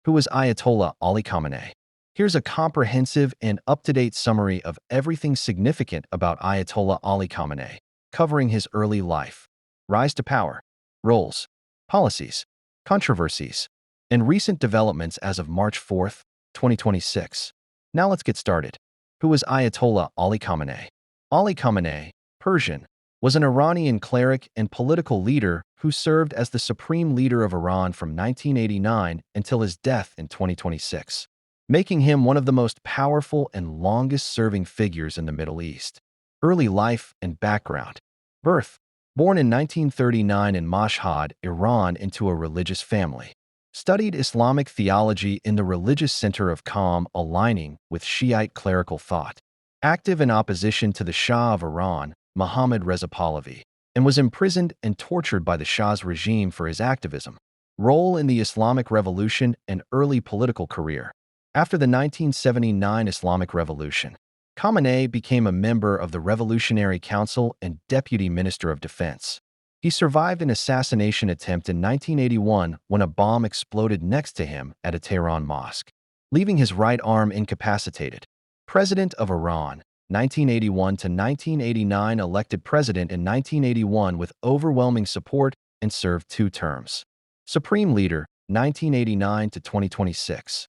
Who was Ayatollah Ali Khamenei? Here's a comprehensive and up-to-date summary of everything significant about Ayatollah Ali Khamenei, covering his early life, rise to power, roles, policies, controversies, and recent developments as of March 4, 2026. Now let's get started. Who was Ayatollah Ali Khamenei? Ali Khamenei, Persian, was an Iranian cleric and political leader who served as the supreme leader of Iran from 1989 until his death in 2026, making him one of the most powerful and longest-serving figures in the Middle East. Early life and background. Birth. Born in 1939 in Mashhad, Iran, into a religious family. Studied Islamic theology in the religious center of Qom, aligning with Shiite clerical thought. Active in opposition to the Shah of Iran, Mohammad Reza Pahlavi, and was imprisoned and tortured by the Shah's regime for his activism. Role in the Islamic Revolution and early political career. After the 1979 Islamic Revolution, Khamenei became a member of the Revolutionary Council and Deputy Minister of Defense. He survived an assassination attempt in 1981 when a bomb exploded next to him at a Tehran mosque, leaving his right arm incapacitated. President of Iran, 1981 to 1989, elected president in 1981 with overwhelming support and served 2 terms. Supreme Leader, 1989 to 2026.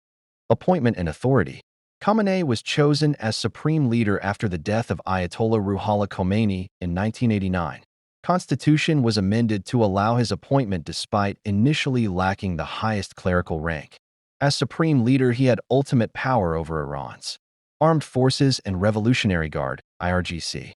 Appointment and authority. Khamenei was chosen as Supreme Leader after the death of Ayatollah Ali Khamenei in 1989. Constitution was amended to allow his appointment despite initially lacking the highest clerical rank. As Supreme Leader, he had ultimate power over Iran's Armed Forces and Revolutionary Guard, IRGC,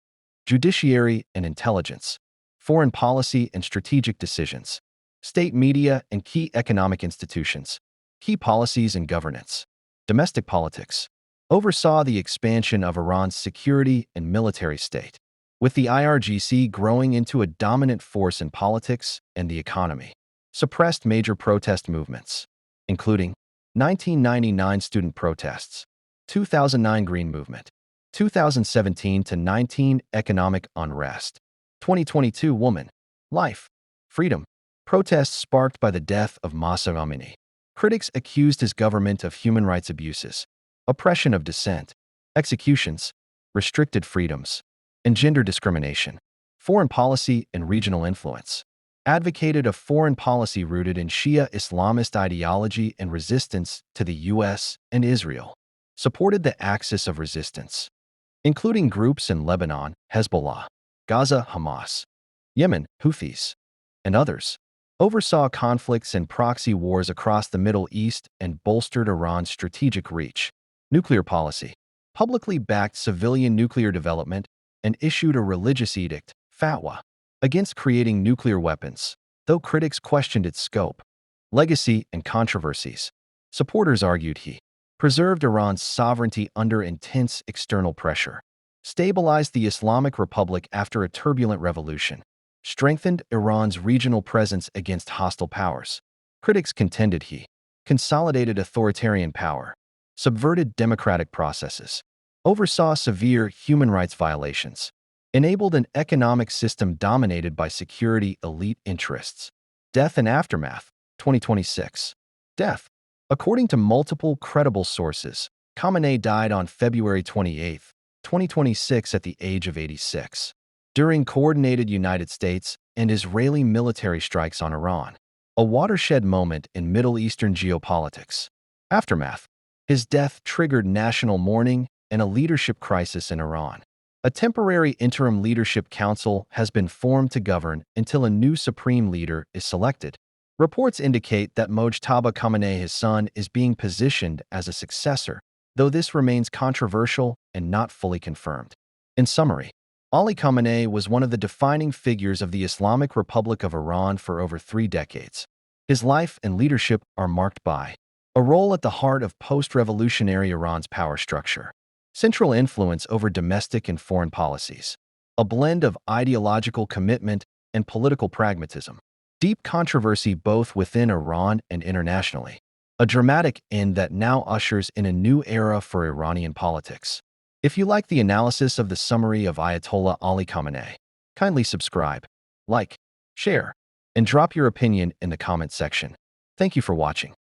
Judiciary and Intelligence, Foreign Policy and Strategic Decisions, State Media and Key Economic Institutions, Key Policies and Governance, Domestic Politics. Oversaw the expansion of Iran's security and military state, with the IRGC growing into a dominant force in politics and the economy. Suppressed major protest movements, including 1999 student protests, 2009 Green Movement, 2017 to 19 economic unrest, 2022 Woman, Life, Freedom, protests sparked by the death of Mahsa Amini. Critics accused his government of human rights abuses, oppression of dissent, executions, restricted freedoms, and gender discrimination. Foreign policy and regional influence. Advocated a foreign policy rooted in Shia Islamist ideology and resistance to the U.S. and Israel. Supported the axis of resistance, including groups in Lebanon, Hezbollah, Gaza, Hamas, Yemen, Houthis, and others. Oversaw conflicts and proxy wars across the Middle East and bolstered Iran's strategic reach. Nuclear policy. Publicly backed civilian nuclear development and issued a religious edict, fatwa, against creating nuclear weapons, though critics questioned its scope. Legacy and controversies. Supporters argued he preserved Iran's sovereignty under intense external pressure, stabilized the Islamic Republic after a turbulent revolution, strengthened Iran's regional presence against hostile powers. Critics contended he consolidated authoritarian power, subverted democratic processes, oversaw severe human rights violations, enabled an economic system dominated by security elite interests. Death and aftermath, 2026. Death. According to multiple credible sources, Khamenei died on February 28, 2026 at the age of 86, during coordinated United States and Israeli military strikes on Iran, a watershed moment in Middle Eastern geopolitics. Aftermath. His death triggered national mourning and a leadership crisis in Iran. A temporary interim leadership council has been formed to govern until a new supreme leader is selected. Reports indicate that Mojtaba Khamenei, his son, is being positioned as a successor, though this remains controversial and not fully confirmed. In summary, Ali Khamenei was one of the defining figures of the Islamic Republic of Iran for over 3 decades. His life and leadership are marked by a role at the heart of post-revolutionary Iran's power structure, central influence over domestic and foreign policies, a blend of ideological commitment and political pragmatism, deep controversy both within Iran and internationally, a dramatic end that now ushers in a new era for Iranian politics. If you like the analysis of the summary of Ayatollah Ali Khamenei, kindly subscribe, like, share, and drop your opinion in the comment section. Thank you for watching.